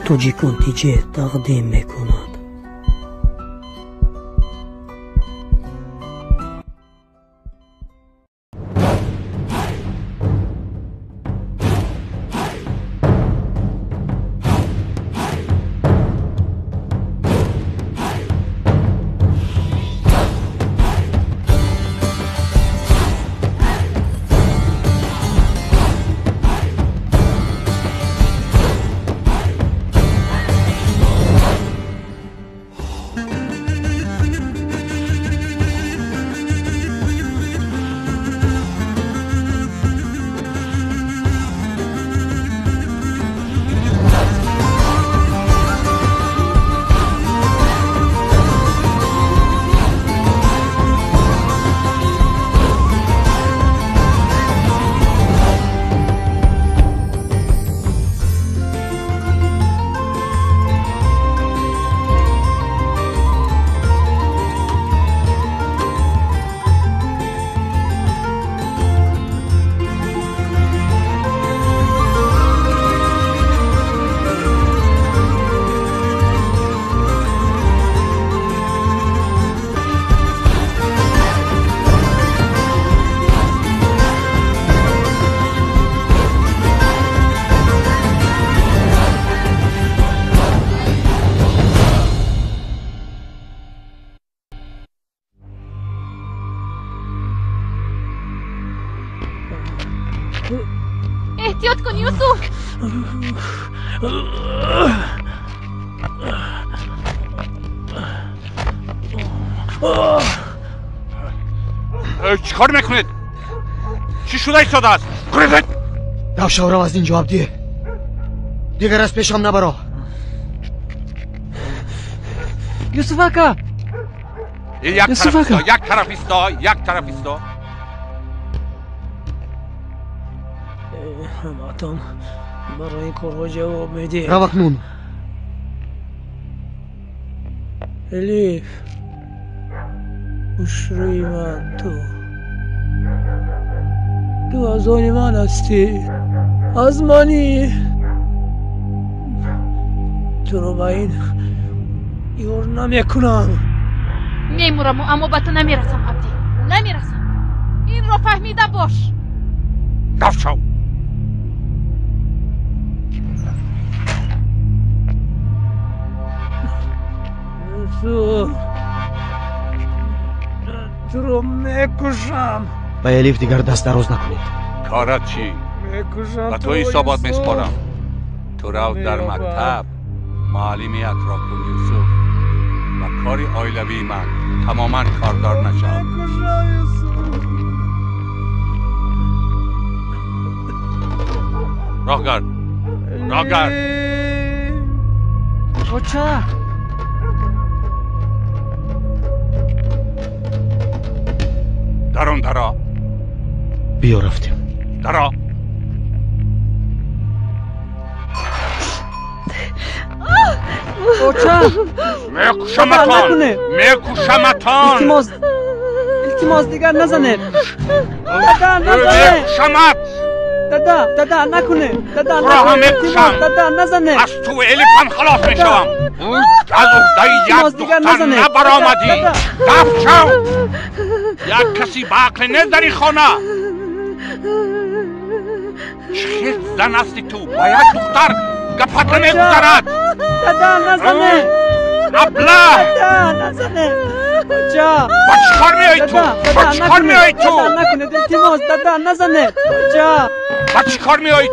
توجیک نتیجه تقدیم میکند. احتیاط کن یوسف. چیکار میکنید؟ چی شده ایستاده است؟ گریزید! دفشاورم از اینجا عبدیه دیگر از پیشم نبرا. یوسف اکا یک طرف ایستا. همتان برای این کارها جواب میدی. رو اکنون الیف بشروی من تو از آن من هستی، از منی. تو رو به این یور نمیکنم. میمورم اما به تو نمیرسم عبدی، نمیرسم. این رو فهمیده باش. دفشو تو رو میکشم. با الیف دیگر دست دراز نکنید. کارت چی؟ میکشم. و تو حسابات میسپارم. تو رو در مکتب معلمی اطراف کن یوسف و کاری آیلوی من تماما کاردار نشم. راهگر اوچا درا بیا رفتیم. درا اوچا میکشمتان. التماس دیگر نزنه. دادا نکنه. دادا نزنه. از تو الیفم خلاص میشوم. از عهده یک دختر نبرآمدی. دفع شو. یک کسی به عقل نیست در این خانه. چه زن هستی تو؟ با یک دختر گپت نمیگذرد. دادا نزنه. ابله نزنه. اوچا با چیکار میایی تو؟ نکنه. التماس دادا نزنه. اوچا با چیکار میایی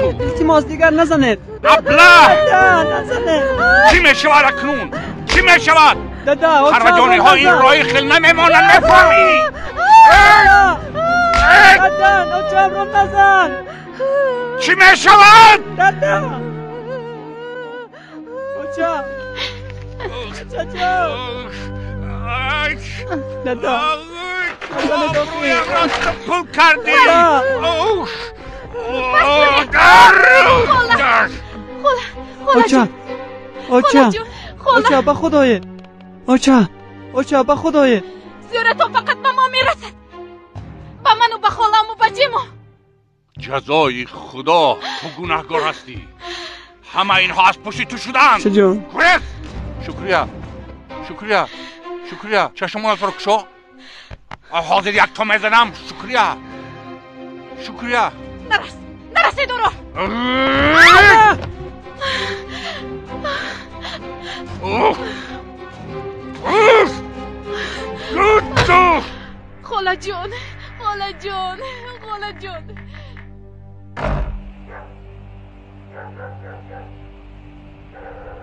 تو؟ التماس دیگر نزنه. ابله نزنه. چی میشود اکنون؟ چی میشود؟ دادا خرجانی ها این رای خیل نمیمانند. نفهمی؟ دادا اوچا رو نزن. چی میشود؟ دادا اوچا دادا پول کردی. اوچا با خدای. اوچا با خدای. زیارتون فقط به ما میرسد، به من و به خالم و به جیمو. جزای خدا، تو گناهگار هستی. همه اینها از پشت تو شدن. چه جان؟ گریز. شکریا چشمانت رو کشو. حاضر یک تا میزنم. شکریا نرسید او را. خاله جان.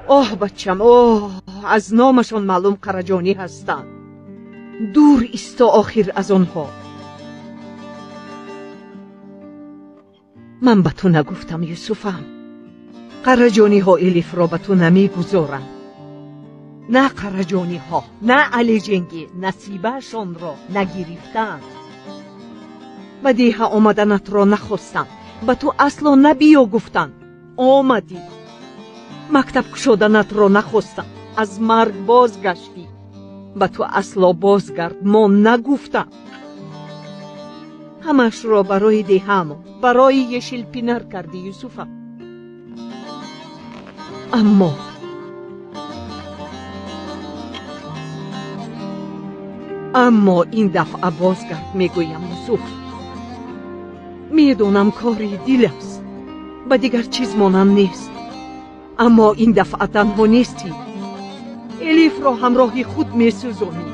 اوه بچم اوه، از نامشان معلوم قرجانی هستند. دور ایستا آخر از آنها. من به تو نگفتم یوسفم؟ قرجانی ها الیف را به تو نمی گذارند. نه قرجانی ها، نه علی جنگی نصیبه شان را نگرفتند. به دیه آمدنت را نخواستند. به تو اصلا نبیا گفتند. آمدی. مکتب کشادنت را نخواستم. از مرگ بازگشتی. به تو اصلا بازگرد ما نگفتم. همش را برای دیهم، برای یشیل پینر کردی یوسفم. اما این دفعه بازگرد میگویم یوسف. میدونم کاری دل است، به دیگر چیز مانند نیست. اما این دفعه تنها نیستی. الیف را همراه خود میسوزانی.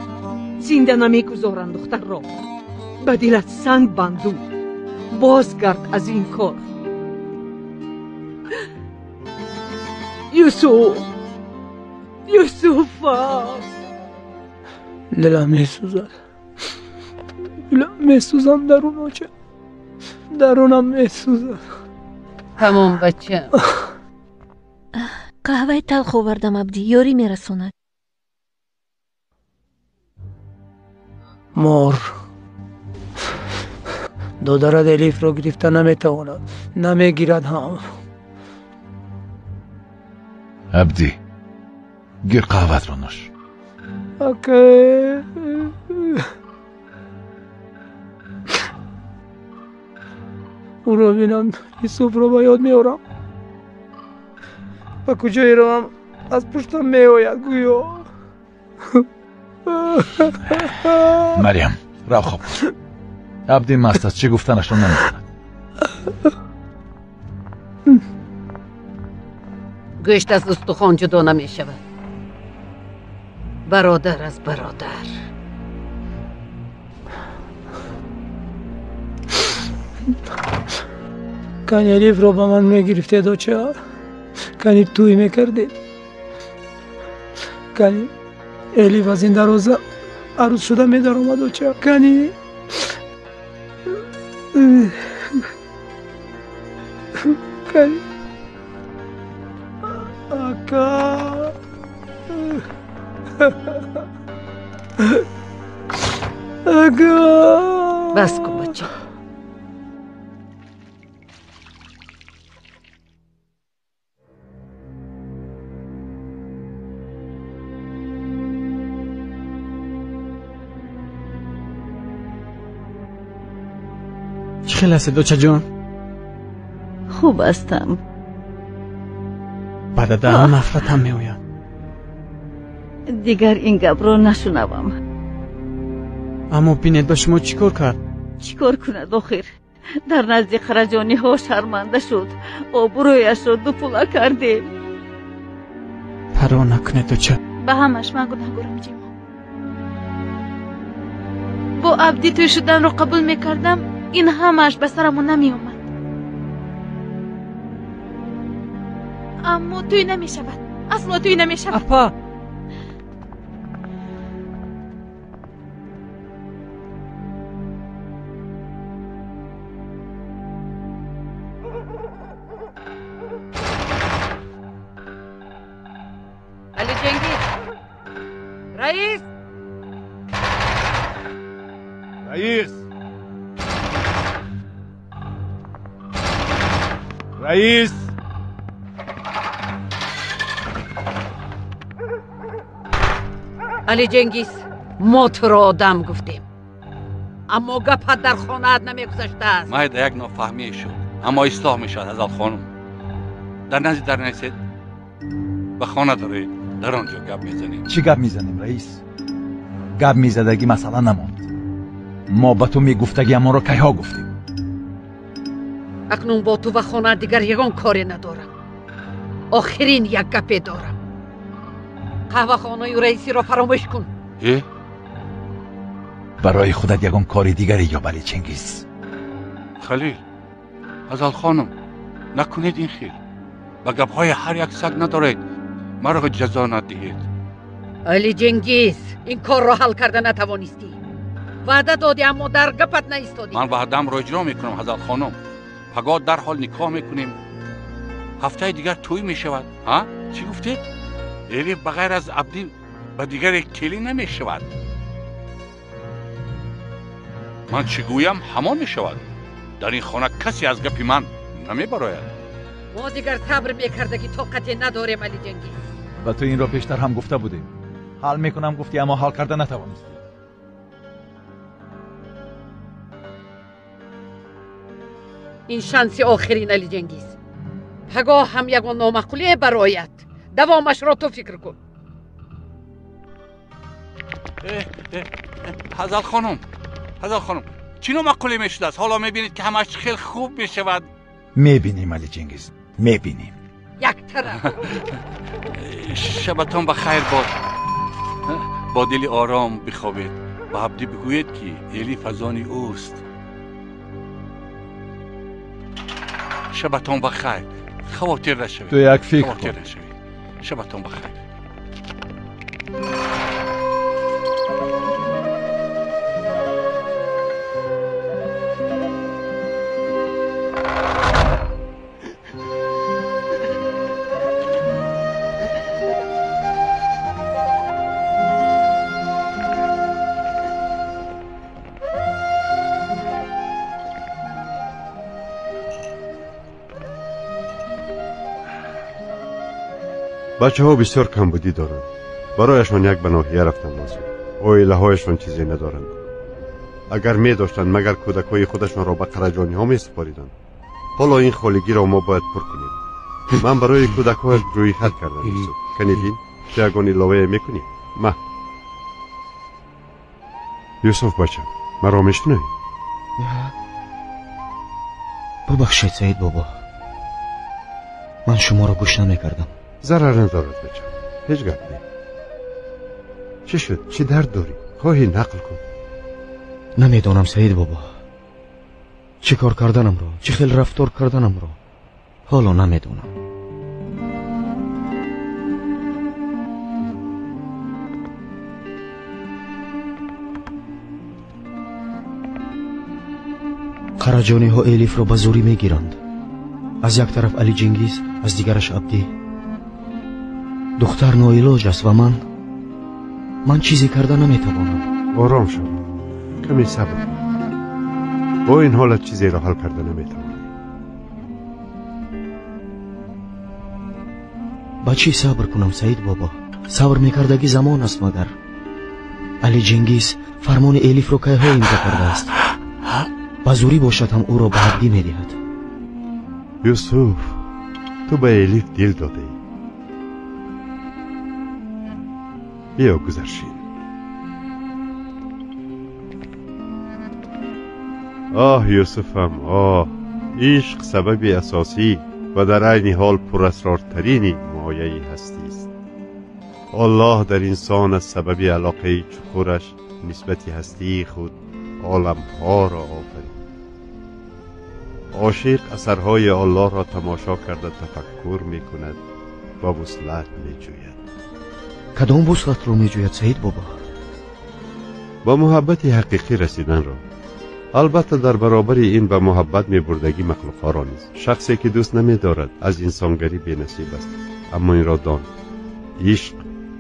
زنده نمیگذارند دختر را. به دلت سنگ بندو. بازگرد از این کار. یوسف دلم میسوزم درون آچه. درونم میسوزم. تمام بچه. قهوه تلخ آوردم عبدی، یاری میرسوند. مار دادرد الیف را گرفته نمیتواند، نمیگیرد هم. عبدی گیر قهوت را نوش. اوکی. او را بینم یوسف را با یاد میارم. و کجایی رو هم از پشتم میآید گویا. مریم رو خواب. عبدی مست است، چه گفتنش رو نمیداند. گوشت از استخوان جدا نمی شود. برادر از برادر. کنی الیف را با من میگرفته دو چه؟ کنی توی میکردید؟ کنی الیف از این دروازه عروض شده میدار آمد و چه؟ کنی آکا بس کن بچه. چه خیلی است دوچه جان؟ خوب هستم. بعد درم نفرتم میآید. دیگر این گپ را نشنوم. اما بینید به شما چیکار کرد؟ چیکار کند آخر؟ در نزد خرجانی ها شرمنده شد. آبرویش را دو پوله کردیم. پروا نکنید دوچه. به همش من گناهکارم جیما. با عبدی توی شدن رو قبول میکردم، این همش به سرمون نمی اومد. اما توی نمی شود. اصلا توی نمی شود. اپا علی جنگی رئیس علی جنگیز، ما تو را آدم گفتیم، اما گپت در خانه نمی گذشته است. ماید یک نافهمی شد، اما اصلاح میشد حضرت خانم. در نزد در نیست به خانه داره در آنجا گپ میزنیم. چی گپ میزنیم رئیس؟ گپ میزدگی مثلا نماند. ما به تو میگفتگی اما را کیها گفتیم؟ اکنون با تو و خانه دیگر یگان کاری ندارم. آخرین یک گپی دارم. قهوه خانه رئیسی را فراموش کن. برای خودت یگان کاری دیگری یا بلی چنگیز؟ خلیل غزال خانم نکنید این خیر. به گپ‌های هر یک سگ ندارید مرا جزا ندهید. علی جنگیز این کار را حل کرده نتوانستی. وعده دادی اما در گپت نایستادی. من وعده‌ام را اجرا میکنم غزال خانم. پگاه در حال نکاح میکنیم. هفته دیگر توی میشود. ها چی گفتید؟ یعنی بغیر از عبدی به دیگر کلی نمیشود. من چی گویم همان میشود. در این خانه کسی از گپی من نمیبراید. ما دیگر صبر میکردگی طاقتی نداریم علی جنگیز. و تو این را پیشتر هم گفته بودیم. حل میکنم گفتی اما حل کرده نتوانستی. این شانسی آخرین علی جنگیز. پگاه هم یگان نامعقولی برایت. دوامش را تو فکر کن. غزال خانم چی نامعقولی میشد است؟ حالا میبینید که همش خیلی خوب میشود. میبینیم علی جنگیز میبینیم. یک طرف. شبتان بخیر باد. با دل آرام بخوابید و عبدی بگوید که الی فزانی اوست. شبتان بخیر. خواطر نشوید. تو یک فکر کن. شبتان بخیر. بچه ها بسیار کمبودی دارند. برایشان یک به ناحیه رفتن لازم. عائله هایشان چیزی ندارند. اگر می داشتند مگر کودکای خودشان را به قرجانی ها می سپاریدند. حالا این خالگی را ما باید پر کنیم. من برای کودک ها روی خط کردم. کنیدین چه یگان علاوه میکنیم؟ یوسف بچه مرا میشنوی؟ ببخشید سعید بابا، من شما را گوش نمیکردم. ضرر ندارد بچه، هیچ گپ نی. چی شد؟ چی درد داری؟ خواهی نقل کن. نمیدانم سعید بابا، چی کار کردنم را، چی خیل رفتار کردنم را حالا نمیدونم. قرجانی ها الیف را به زوری میگیرند. از یک طرف علی جنگیز، از دیگرش عبدی. دختر ناعلاج است و من چیزی کرده نمیتوانم. آرام شو، کمی صبر. با این حالت چیزی را حل کرده نمیتوانم. با چی صبر کنم سعید بابا؟ صبر میکردگی زمان است مگر. علی جنگیز فرمان الیف رو که ها امضا کرده است. بازوری باشد هم او را به حدی میدهد. یوسف، تو به الیف دل داده ای. بیا گذرشین. آه یوسفم، آه، عشق سبب اساسی و در عین حال پراسرارترین مایه هستی است. الله در انسان از سبب علاقه چخورش نسبت هستی خود عالمها را آفرید. عاشق اثرهای الله را تماشا کرده تفکر می کند و وصلت می جوید. کدام وصلت رو می جوید سعید بابا؟ با محبت حقیقی رسیدن را. البته در برابر این به محبت می بردگی مخلوقها را نیست. شخصی که دوست نمی دارد از انسانگری بی نصیب است. اما این را دان، عشق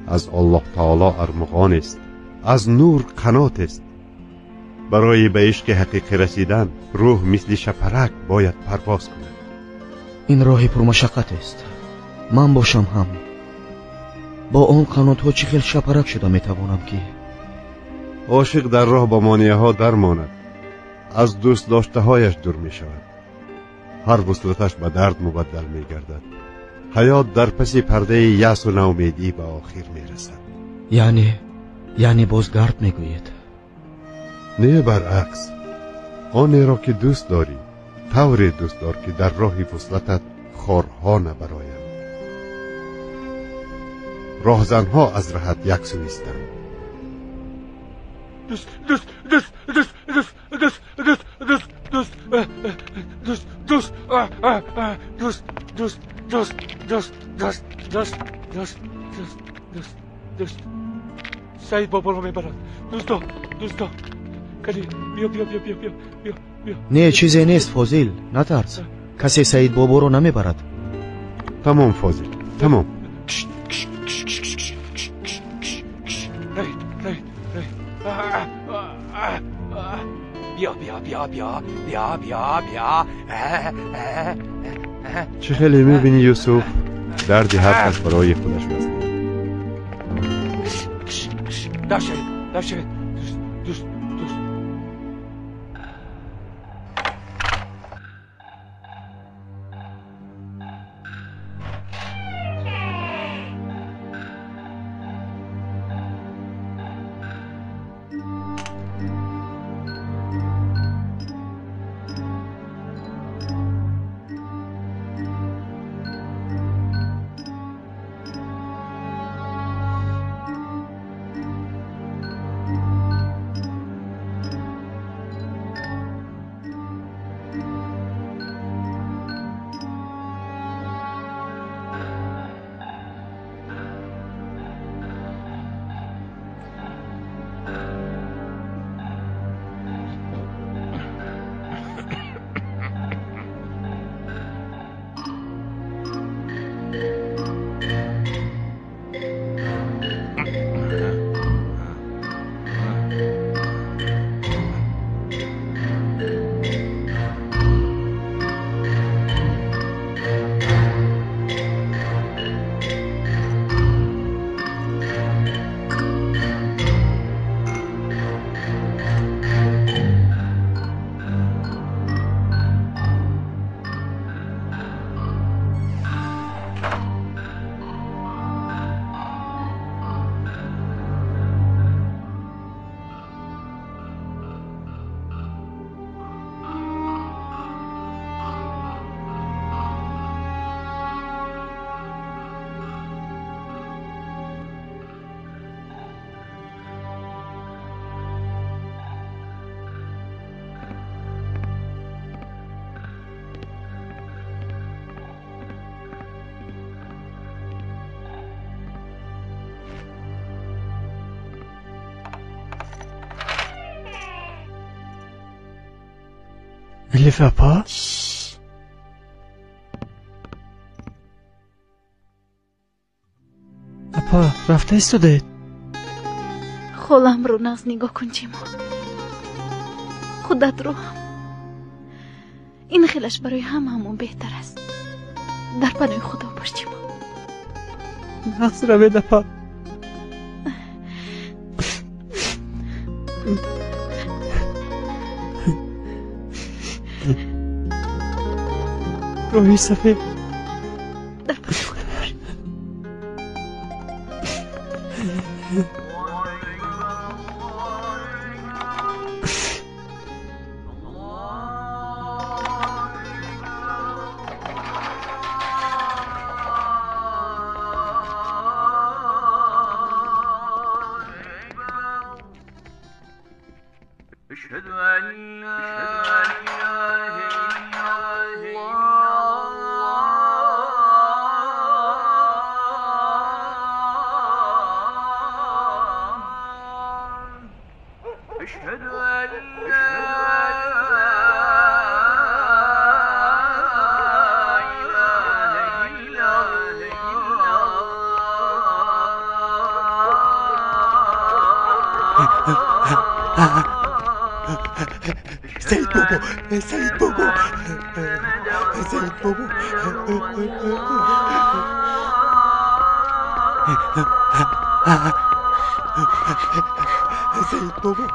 از الله تعالی ارمغان است، از نور قنات است. برای به عشق حقیقی رسیدن روح مثل شپرک باید پرواز کند. این راه پرمشقت است. من باشم هم با آن قنات ها چه خیل شپرک شده می توانم که عاشق در راه با مانعه ها در ماند، از دوست داشته هایش دور می شود. هر وصلتش به درد مبدل می گردد. حیات در پس پرده یأس و ناامیدی به آخر میرسد. یعنی باز گرد میگوید؟ نه، برعکس. آنی را که دوست داری طوری دوست دار که در راه وصلتت خارها نبرایند. راهزنها از رهت یک سویستند. سعید بابا رو میبرد. دوستا کلی بیا. نه، چیزی نیست فاضل، نترس. کسی سعید بابا رو نمیبرد. تمام فاضل، تمام. بیا. چه خیلی میبینی یوسف؟ دردی هر کس برای خودش بسته. داشت دوست. الیف اپا؟ اپا رفته ایستاده؟ خالم رو ناز نگاه کن چیما. خودت رو هم. این خیلش برای همون بهتر است. در پناه خدا باش چیما. ناز رو بده اپا. روحی صفی در پناه خدا باش. سعید بابا سعید بابا سعید بابا سعید بابا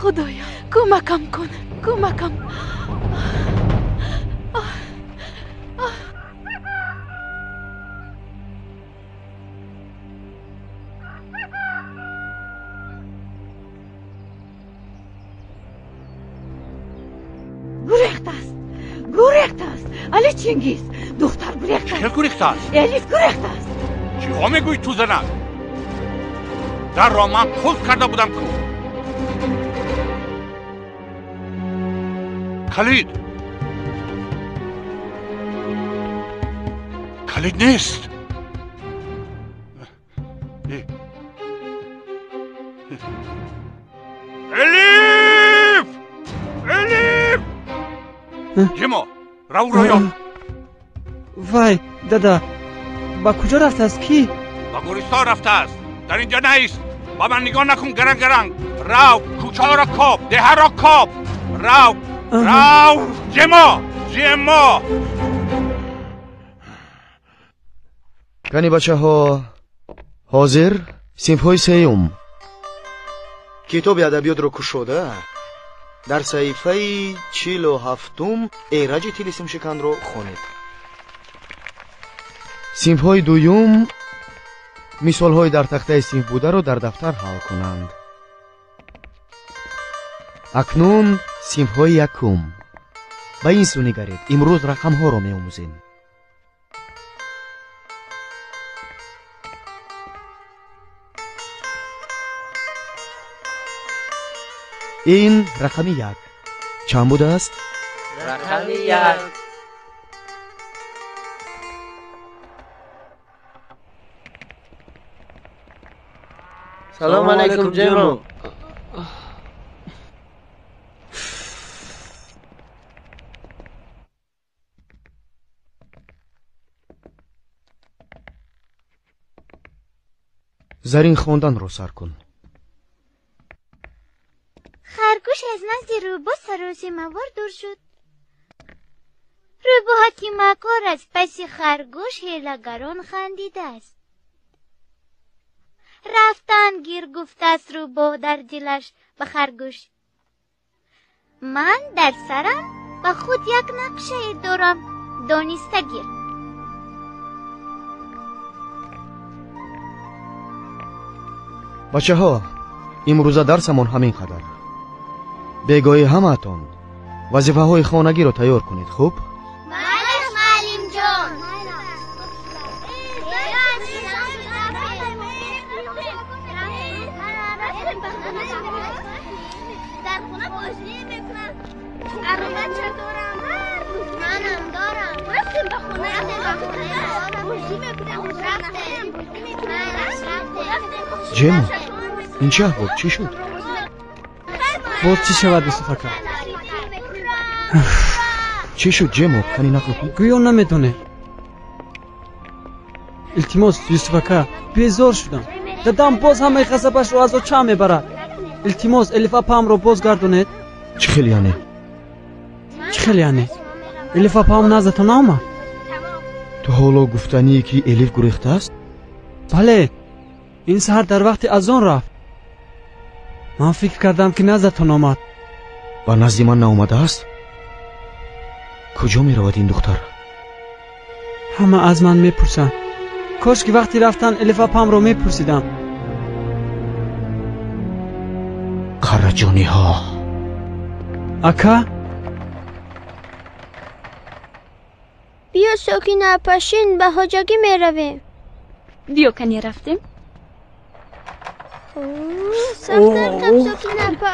خدایا کمکم کن کمکم. گریخته است علی چنگیز دختر گریخته است. چه گریخته است؟ الیف گریخته است. چی ها میگوی تو زنک؟ در را من قلب کرده بودم کو. کلید نیست. الیف جمع رو وای دادا با کجا رفته است کی؟ با گورستان رفته است. در اینجا نیست. با من نگاه نکن گرنگ رو کوچه ها را کاب ده را کاب رو جمع کانی بچه ها حاضر صنف های سیوم کتاب ادبیات رو کشوده در صحیفه 47 ایرج طلسم شکن رو خونید. صنف های دوم مثال های در تخته صنف بوده رو در دفتر حل کنند. اکنون صنف های یکم به این سو نگرید. امروز رقم ها رو می آموزیم. این رقم 1 چند بوده است؟ رقم 1. سلام علیکم جمع. زرین خواندن رو سر کن. خرگوش از نزد روباه سراسی موار دور شد. روباه حکیمکار از پس خرگوش هیله‌گران خندیده است. رفتن گیر گفته است روباه در دلش به خرگوش: من در سرم به خود یک نقشه دارم، دانسته گیر. بچه ها امروز درسمون همین قدر. بگاهی همتون وظیفه های خانگی رو تیار کنید. خوب؟ بله معلم جان. در خونه بازی میکنم. ارادت چطورم؟ منم دارم. رفتیم به خونه. بازی میکنم. جیمو این چه بود؟ چی شد؟ باز چی شود یوسفکا؟ چی شد جیمو؟ کنی نقل کن. گویا نمیدونه. التماس یوسفکا بیزار شدم. دادم باز همه خسبش رو از او چه میبرد. التماس الیف اپام رو باز گردونید. چی خیلی یعنی؟ چی خیلی یعنی؟ الیف اپام نزدتون آمد. تو حالا گفتنی که الیف گریخته است؟ بله این سهر در وقت اذان رفت. من فکر کردم که نزدتون آمد. با نزد من ناومده است؟ کجا می رود این دختر؟ همه از من میپرسن. کاش که وقتی رفتن الیف اپام رو میپرسیدم. قرجانی ها اکا بیا ساکینه پشین به حاجگی میرویم. دیو کنی رفتیم؟ سفتر کم ساکینه پا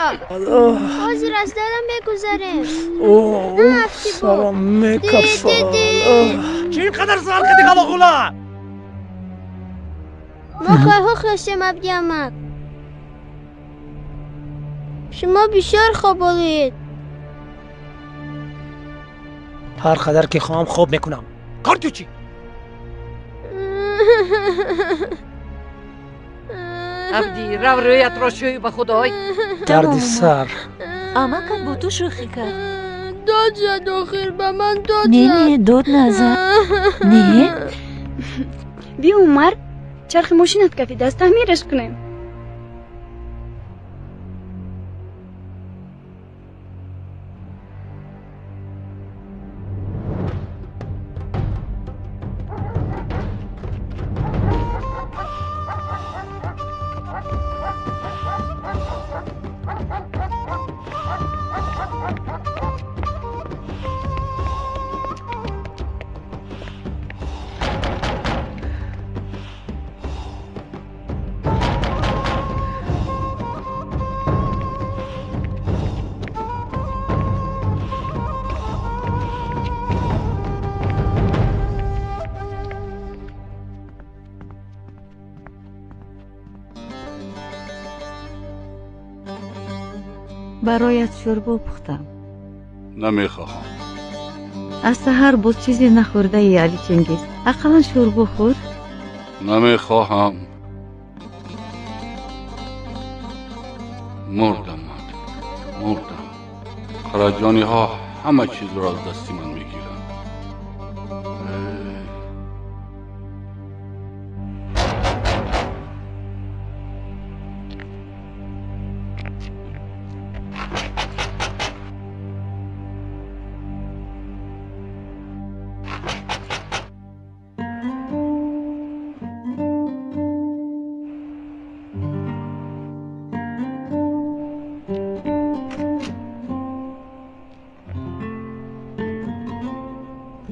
حاضر از دارم بگذاریم. نه افتی سرم میکفال. چه اینقدر سال کدی قبا خولا؟ ما خواهو خواستیم عبدی امک. شما بسیار خوب بولید. هر قدر که خواهم خوب میکنم. کار تو چی؟ عبدی رو رویت را شوی به خدای. درد سر. اما کد با تو شوخی کرد. داد زد آخر به من داد زد. نه داد نزد. نه بیا عمر چرخ ماشینت کفی دست تعمیرش کنیم. برایت شوربه پختم. نمیخواهم. از سحر باز چیزی نخورده ای علی چنگیز. اقلا شوربه خور. نمیخواهم. مردم. خرجانی ها همه چیز را از دستی من میگیرن.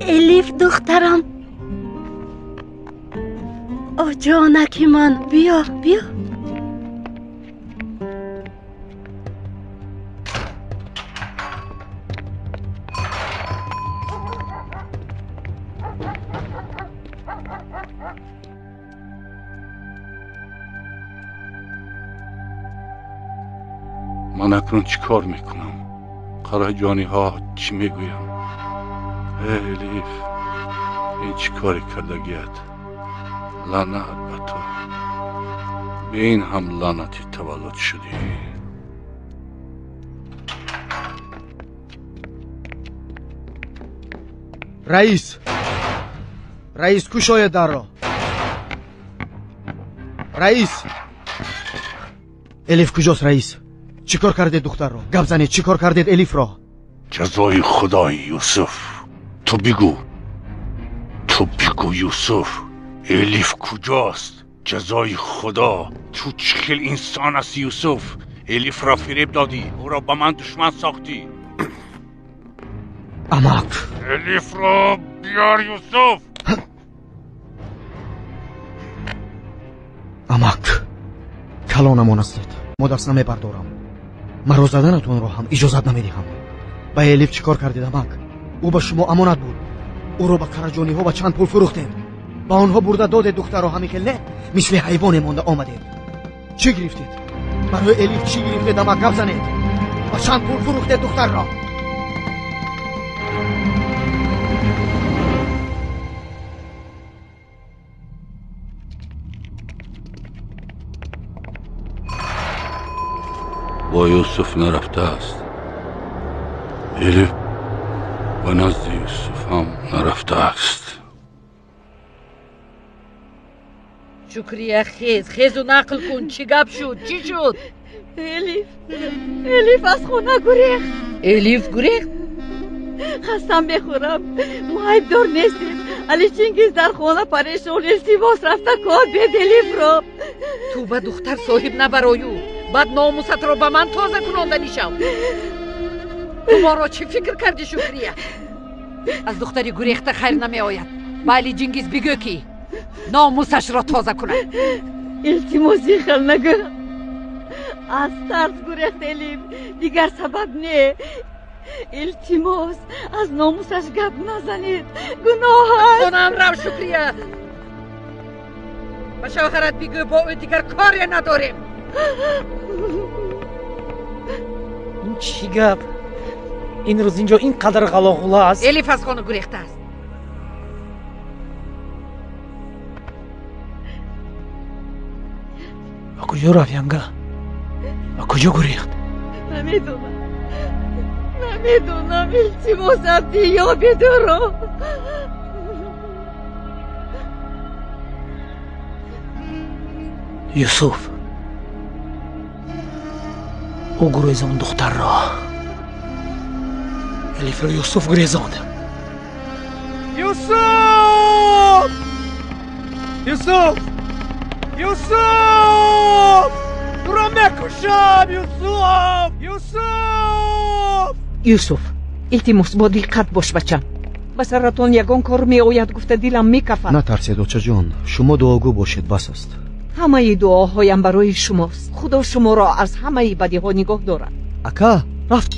الیف دخترم، او جانکی من، بیا. من اکنون چی کار میکنم؟ قرهجانی ها چی میگویم؟ الیف، این چی کاری کردگیت؟ لعنت به تو. به این هم لعنتی تولد شدی. رئیس کوشای در را. رئیس، الیف کجاست رئیس؟ چی کار کردید دختر را؟ گپ زنید، چی کار کردید الیف را؟ جزای خدای یوسف، تو بگو یوسف، الیف کجاست؟ جزای خدا، تو چه انسان است یوسف؟ الیف را فریب دادی، او را با من دشمن ساختی. امک، الیف را بیار یوسف. امک، کلانمان هستید، ما دست نمیبردارم. مرا زدنتون را هم اجازت نمیدهم. با الیف چیکار کردید امک؟ او با شما امانت بود. او را با کرجانی ها و چند پول فروختید. با آنها برده دادید دختر را همی نه مثل حیوان مانده آمدید. چی گرفتید؟ برای الیف چی گرفتید امک؟ گپ زنید. با چند پول فروختید دختر را؟ با یوسف نرفته است. الیف با نزد یوسف هم نرفته است. شکریه، خیز و نقل کن. چی گپ شد؟ چی شد؟ الیف از خونه گریخت. الیف گریخت؟ قسم بخورم ما عیبدار نیستیم. علی چنگیز در خانه پریشان التماس رفته کار بید الیف را. تو به دختر صاحب نبرایو، بعد ناموست را به من تازه کناندنی شو. تو ما را چی فکر کردی شکریه؟ از دختری گریخته خیر نمی آید. با علی چنگیز بگو که ناموسش را تازه کنه. التماسی خل نگو. از ترس گریخت الیف، دیگر سبب نه. التماس از ناموسش گپ نزنید، گناه است. خونم رو شکریه. با شوهرت بگو با او دیگر کاری نداریم. این چی گپ؟ این روز اینجا اینقدر غلاغوله است. الیف از خانه گریخته است. با کجا رفت ینگه؟ با کجا گریخت؟ نمیدونم. التماس عبدی یا بدارم. یوسف، او گریزان دختر را. الیف را یوسف گریزاند. یوسف تو را میکشم. یوسف، التماس با دقت باش بچم. به سرتان یگان کار می آید گفته دلم میکفد. نترسید بچه جان، شما دعاگو باشید بس است. همه دعاهایم برای شماست. خدا شما را از همه بدی ها نگاه دارد. اکا رفت.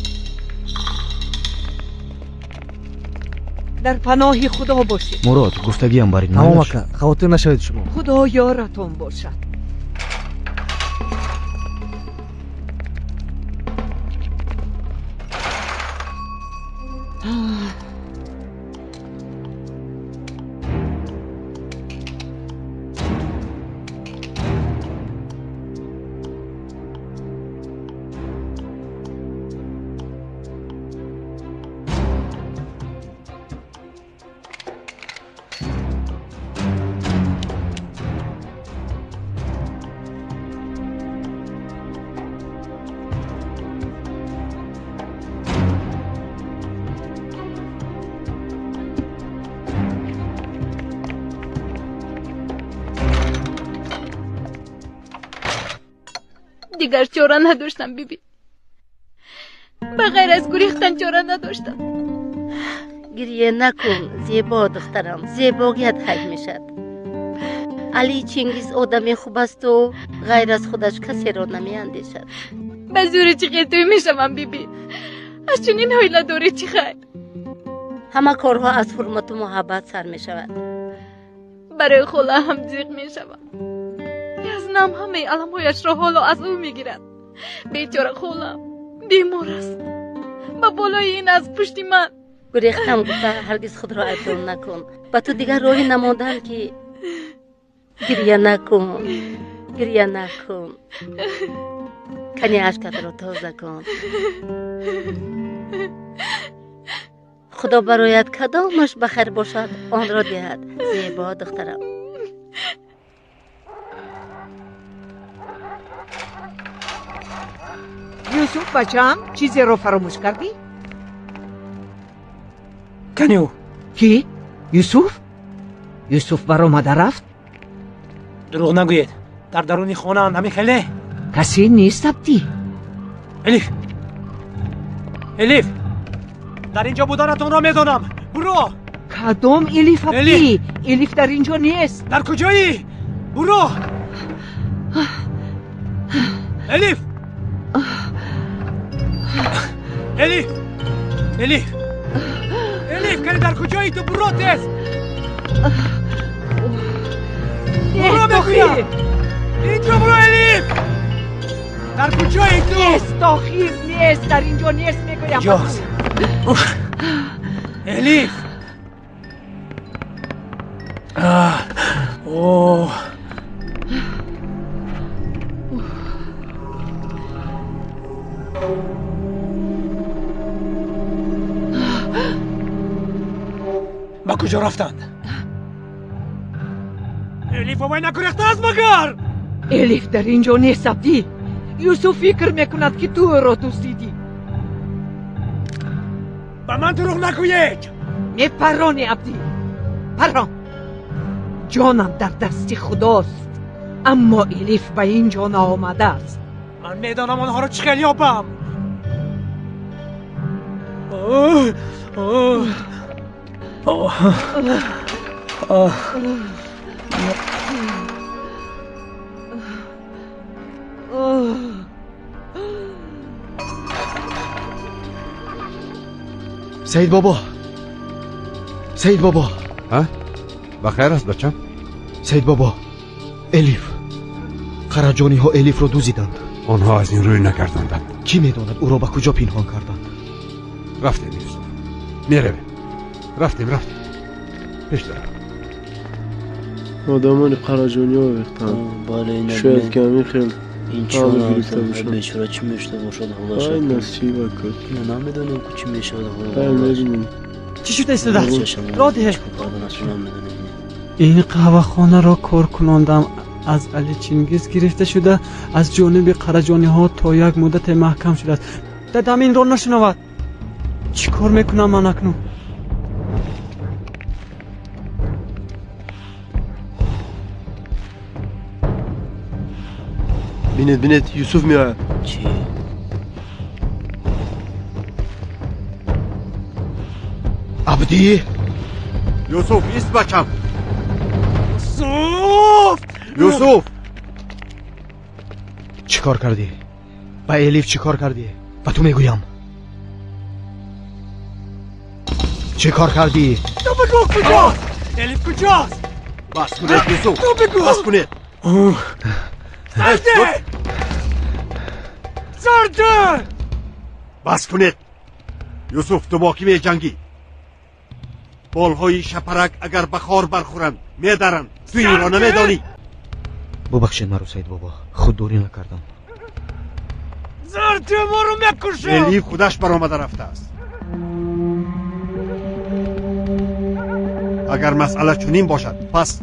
در پناه خدا باشید. مراد گفتگی هم برید. تمام اکا، خاطر نشوید شما. خدا یارتون باشد. دیگر چاره نداشتم بیبی. بغیر از گریختن چاره نداشتم. گریه نکن زیبا دخترم، زیباییت حک میشد. علی چنگیز آدمی خوب است و غیر از خودش کسی را نمی اندیشد. به زور چی خیلی توی میشم بیبی؟ از چنین حیله داری چی خیلی؟ همه کارها از حرمت و محبت سر می شود. برای خوله هم زیق می شود. یزنم همه علمهایش را حالا از او می گیرد. بیچاره خوله بیمار است. با بالای این از پشتی من. گریختم گفته هرگز خود را عیبدار نکن. و تو دیگر راهی نماندن که گریه نکن، گریه نکن. کنی عشقت را تازه کن. خدا برایت کدامش بخیر باشد آن را دهد. زیبا دخترم. یوسف بچم چیزی رو فراموش کردی؟ کنیو کی؟ یوسف؟ یوسف برآمده رفت؟ دروغ نگویید. در درون خانه نمی خیلی کسی نیست عبدی. الیف در اینجا بودنتون را میدانم. برو. کدام الیف عبدی؟ الیف در اینجا نیست. در کجایی؟ برو. الیف الیف الیف الیف کنی در کجایی تو؟ برو تیز. برو بگویم اینجا. برو الیف. در کجایی تو؟ نیست داخل نیست. در اینجا نیست میگویم. جاست الیف. اوه با کجا رفتند؟ الیف و باید نکریخته از مگر؟ الیف در اینجا نیست عبدی. یوسف فکر میکند که تو را دزدیدی. با من دروغ نگویید. میپرانی عبدی. پران. جانم در دست خداست. اما الیف به اینجا نآمده است. من میدانم آنها را چگونه یابم. سعید بابا، سعید بابا. ها؟ بخیر است بچم؟ سعید بابا، الیف، قرجانی ها الیف رو دزدیدند. آنها از این روی نکردند. کی میداند او را به کجا پنهان کردند؟ رفتیم یوسف، میرویم. رفتیم پیش دارم. آدمان قرجانی ها بختن. شاید کمی خیلی این چون آدم بیچاره چی میشته باشد خدا شد. این نسی بکن. نه نمیدونم که چی میشد خدا. چی شده استداد؟ راده. این قهوه خانه را کار کناندم از علی چنگیز گرفته شده، از جانب قرجانی ها تا یک مدت محکم شده است. دادم این را نشنود. چی کار میکنم من اکنون؟ بینید یوسف میآید. چی؟ عبدی؟ یوسف ایست بچم. یوسف چی کار کردی؟ با الیف چی کار کردی؟ و تو میگویم چی کار کردی؟ تو بگو کجاست؟ الیف کجاست؟ بس کنید یوسف، تو بگو. بس کنید. زرده بس کنید. یوسف تو با کی می جنگی؟ بالهای شپرک اگر بخار برخورند میدرند. تو این را نمیدانی؟ ببخشید مرا سعید بابا، خودداری نکردم. زرده ما رو میکشه. الیف خودش برآمده رفته است. اگر مسئله چنین باشد پس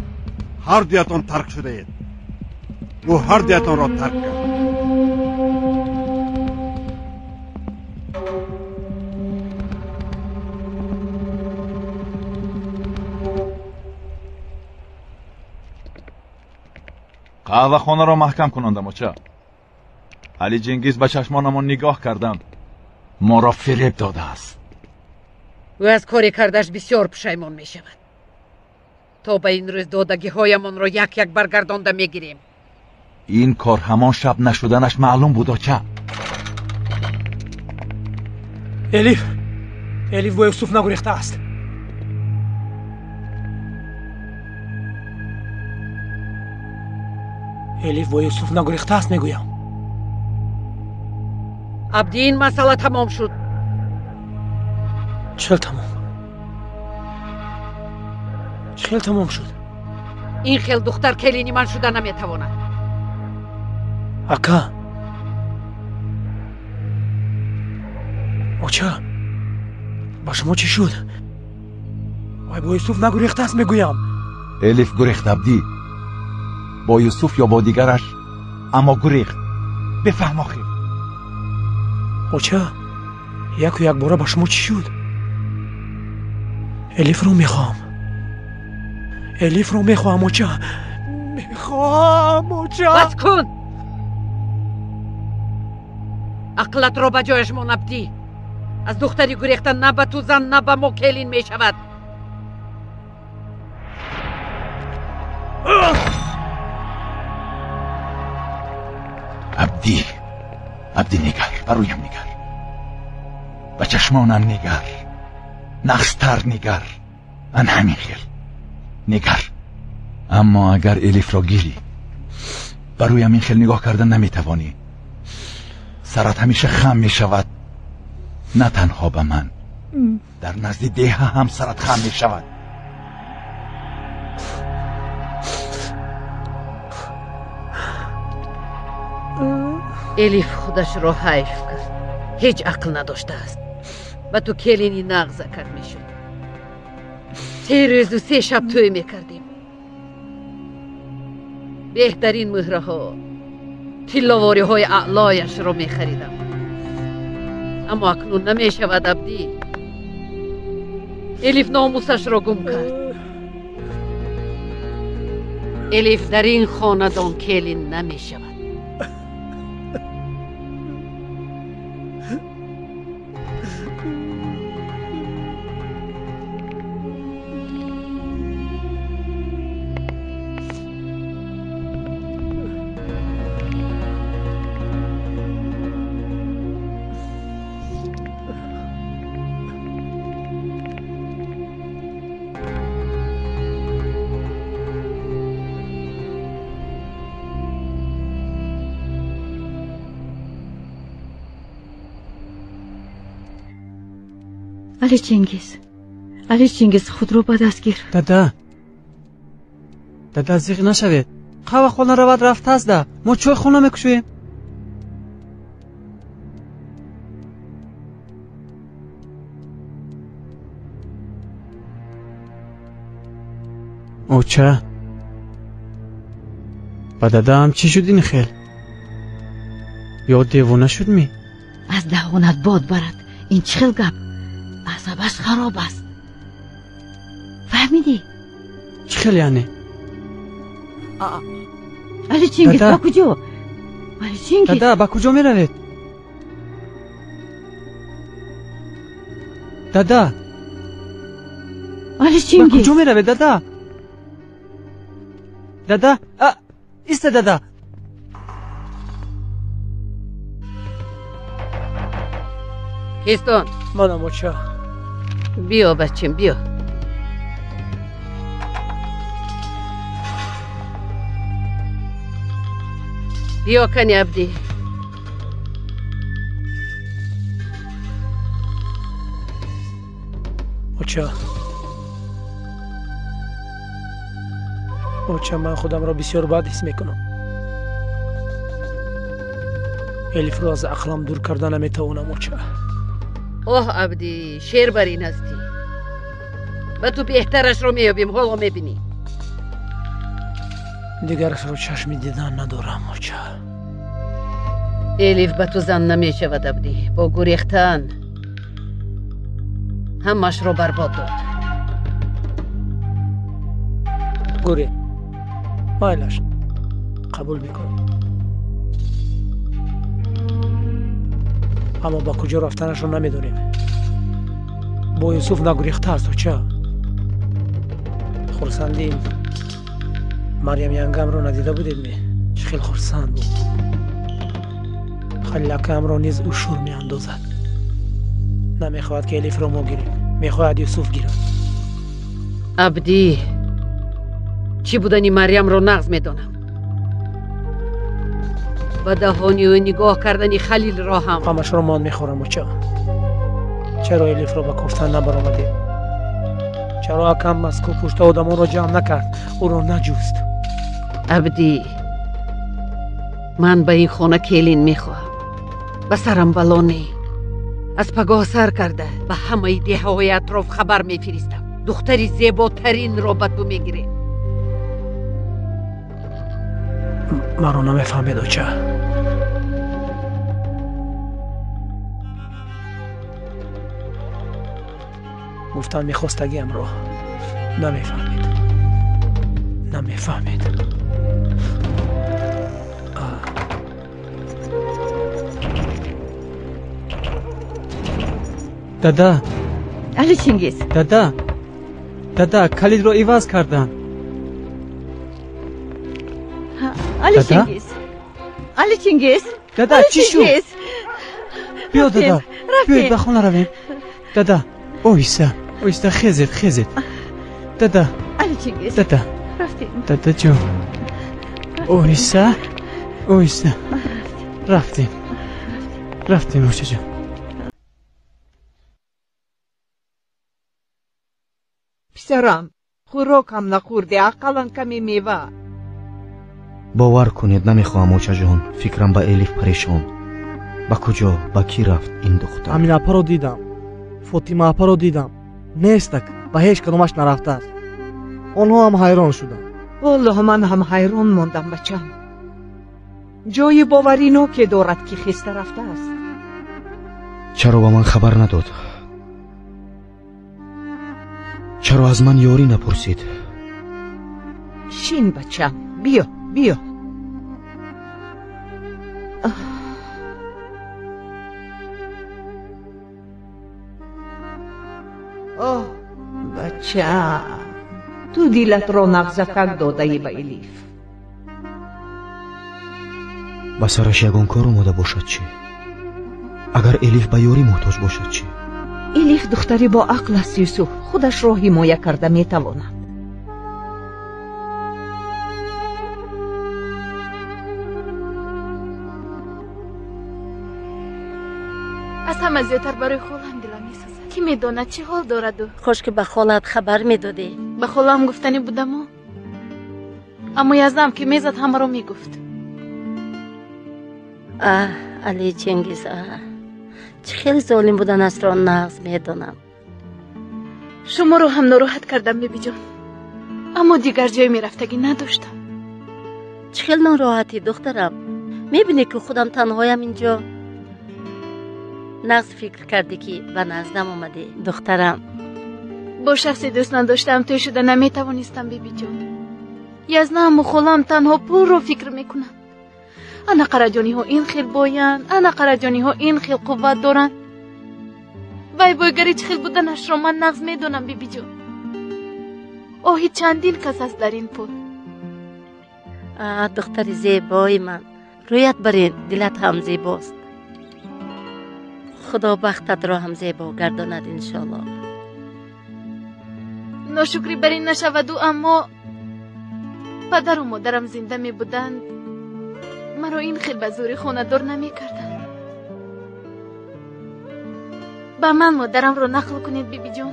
هر دویتان ترک شده اید. او هر دویتان را ترک کرد. قهوه خانه را محکم کنند مچه. علی جنگیز به چشمانمان نگاه کردم ما را فریب داده است. او از کاری کردش بسیار پشیمان می شود. تا به این روز دادگی هایمان را یک یک برگردانده می گیریم. این کار همان شب نشدنش معلوم بود چه؟ الیف با یوسف نگریخته است. الیف با یوسف نگریخته است میگویم. عبدی این مسئله تمام شد. چل تمام شد. این خیل دختر کلینی من شده نمیتواند. اکا اوچه با شما چی شد؟ وای با یوسف نگریخته است میگویم. الیف گریخت عبدی با یوسف یا با دیگرش، اما گریخت. بفهم آخه اوچه یک و یک باره با شما چی شد؟ الیف رو میخوام اوچه. میخوام اوچه. بس کن. عقلت رو به جایش من عبدی. از دختری گریختن نه به تو زن نه به ما کلین می شود. عبدی نگر، برویم نگر، به چشمانم نگر، نخستر نگر، من همین خیل نگر. اما اگر الیف را گیری برویم این خیل نگاه کردن نمیتوانی. سرت همیشه خم میشود، نه تنها به من، در نزد دیه هم سرت خم میشود. الیف خودش را حیف کرد. هیچ عقل نداشته است. و تو کلینی نغزه کرد میشد. 3 روز و 3 شب توی میکردیم. بهترین مهره ها، تلاواری های اعلایش را میخریدم. اما اکنون نمیشود عبدی. الیف ناموسش را گم کرد. الیف در این خاندان کلین نمیشود. علی چنگیز خود رو به دست گیر. دادا زیغ نشوید. قهوه خانه رود رفته است ده. ما چای خانه میکشویم. اوچه با دادا هم چی شد این خیل؟ یا دیوانه شد می؟ از دهانت باد برد. این چخل گپ عصبش خراب است. فهمیدی؟ چخل یعنی؟ علی چنگیز با کجا؟ علی چنگیز دادا با کجا می روید؟ دادا علی چنگیز با کجا می روید دادا؟ دادا ایسته دادا. کیستون منم اوچه. بیا بچیم بیا. بیا کنی عبدی. اوچه من خودم را بسیار بد حس میکنم. الیف رو از عقلم دور کردن نمیتوانم اوچه. اوه عبدی شیر بر این هستی. و تو بهترش رو میابیم حالا میبینی. دیگرش رو چشمی دیدن ندارم اوچه. الیف به تو زن نمیشود عبدی. با گریختن همش رو برباد داد. گوری مایلش قبول میکنم. اما با کجا رفتنش رو نمیدونیم. با یوسف نگریخته است و چه؟ خرسندیم. مریم ینگم رو ندیده بودید می؟ چه خیلی خرسند بود. خلکم رو نیز او شور می اندازد. نمیخواهد که الیف رو ما گیریم، میخواهد یوسف گیرد. عبدی چی بودنی مریم رو نغز میدونم. با دهانی و نگاه کردنی خلیل را هم همش رو مان میخورم و چرا الیف رو به گفتن نبرآمدی؟ چرا حکم مسکو پشت آدمان رو جمع نکرد، او رو نجوست؟ عبدی من به این خانه کلین میخواهم. به سرم بلانی از پگاه سر کرده به همه دیه های اطراف خبر میفرستم. دختری زیباترین را به تو میگیره. من رو نمیفهمید و چه؟ گفتن میخواستگیم رو نمیفهمید. دادا علی چینگیز، دادا کلید رو عوض کردن. علی چینگیز دادا چی شد؟ بیا دادا بیاید به خونه رویم. دادا اویسته خیزید. دادا علی چینگیز دادا جون اویسته رفتیم موشه جون. پسرم خوراکم نخورده، اقلا کمی میوه. باور کنید نمیخواهم موچه جان. فکرم به الیف پریشان. با کجا با کی رفت این دختر؟ امین اپا رو دیدم، فاطمه اپا رو دیدم، نیستک به هیچ کدومش نرفته است. آنها هم حیران شدن. والله من هم حیران ماندم بچم. جای باوری نو که دارد که خسته رفته است. چرا با من خبر نداد؟ چرا از من یاری نپرسید؟ شین بچم، بیا. بچم تو دیلت را نغزکک داده ای به الیف. با سرش یگان کار اومده باشد چی؟ اگر الیف به یاری محتاج باشد چی؟ الیف دختری با عقل است یوسف، خودش را حمایه کرده میتواند. از همه زیادتر برای خالم دلم میسوزد. کی میداند چه حال دارد او؟ خوش که به خالت خبر میدادی. به خالم گفتنی بودم اما یزدم که میزد همه رو میگفت. علی چنگیز چه خیلی ظالم بودن است را نغز میدانم. شما رو هم ناراحت کردم بیبی جان، اما دیگر جای میرفتگی نداشتم. چه خیلی ناراحتی دخترم. میبینی که خودم تنهایم اینجا. نغز فکر کردی که به نزدم اومدی دخترم. با شخصی دوست نداشتم توی شده نمیتوانستم بیبی جان. یزدم و خالم تنها پول رو فکر میکنن. انا قراجانی ها این خیل باین، انا قراجانی ها این خیل قوت دارن. وای بایگری چه خیل بودنش رو من نغز میدونم بیبی جان. آهی چندین کس است در این پول. دختر زیبای من، رویت برین دلت هم زیباست. خدا بختت را هم زیبا گرداند انشالله. ناشکری بر این نشود و اما پدر و مادرم زنده می بودند مرا این خیل به زوری خانه دار نمی کردن. با من مادرم رو نقل کنید بیبی جان.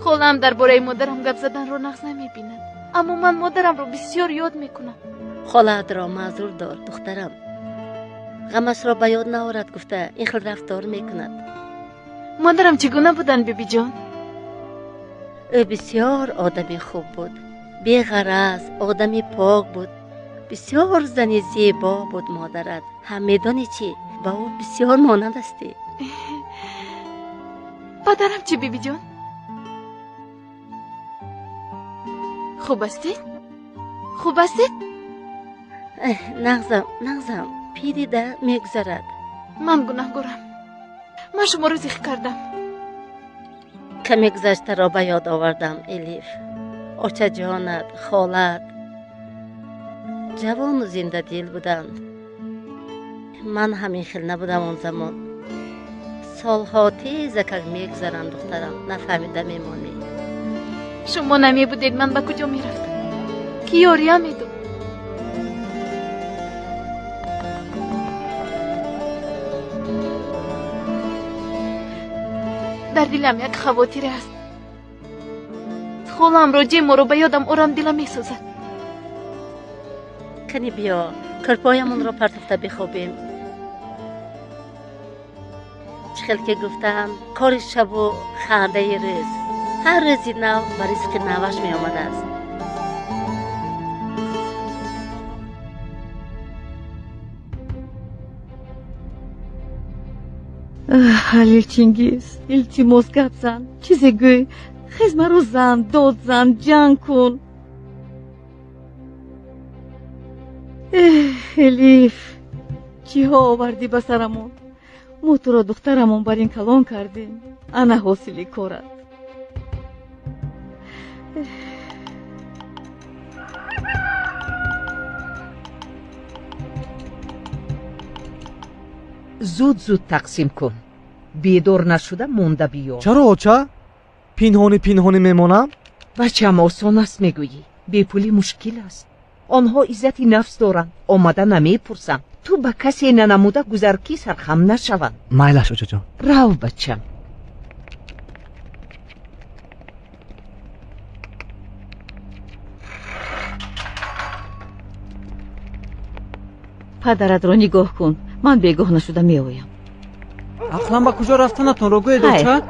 خالم درباره مادرم گپ زدن رو نقص نمی بیند، اما من مادرم رو بسیار یاد می کنم. خالت را معذور دار دخترم. غمش را به یاد نآورد گفته این خیل رفتار میکند. مادرم چگونه بودن بیبی جان؟ او بسیار آدمی خوب بود، بی غرض، آدمی پاک بود، بسیار زنی زیبا بود. مادرت هم میدانی چی؟ با او بسیار مانند استی. پدرم چی بیبی جان؟ خوب استید؟ نغزم پیری ده میگذرد. من گناهگارم. من شما رو زیخ کردم. کمی گذشته را به یاد آوردم الیف. آچه جانت، خالت جوان و زنده دل بودند. من همین خیل نبودم اون زمان. سالها تیز که میگذرند دخترم، نفهمیده میمانی. شما نمی بودید من به کجا میرفتم؟ کی یاریم میدو؟ در دلم یک خواطره است. خالم را جیم رو به یادم آرام دلم میسوزد. کنی بیا کرپایمون را پرتفته بخوابیم. چخیل که گفتم کار شب و خرده روز، هر روزی نو و رزق نوش می آمده است. Halil Chingiz, iltimos gap zan, چیزی گوی، خیز مرا زن، داد زن، جنگ کن. الیف، چی ها آوردی به سرمون؟ ما تو را دخترمون بر این کلان کردیم. انا حاصلی کارت. زود زود تقسیم کن. بیدار نشده مونده بیا. چرا آچه؟ پینهانی میمونم؟ بچه‌م آسان است میگویی. بی پولی مشکل است. آنها عزت نفس دارند. آمده نمیپرسند. تو به کسی ننموده گذرکی سرخم نشوند. مایلش آچه جان. رو بچم. پدرت را نگاه کن. من بیگاه نشده میآیم. اصلا با کجا رفتنتون رو گوید آچه؟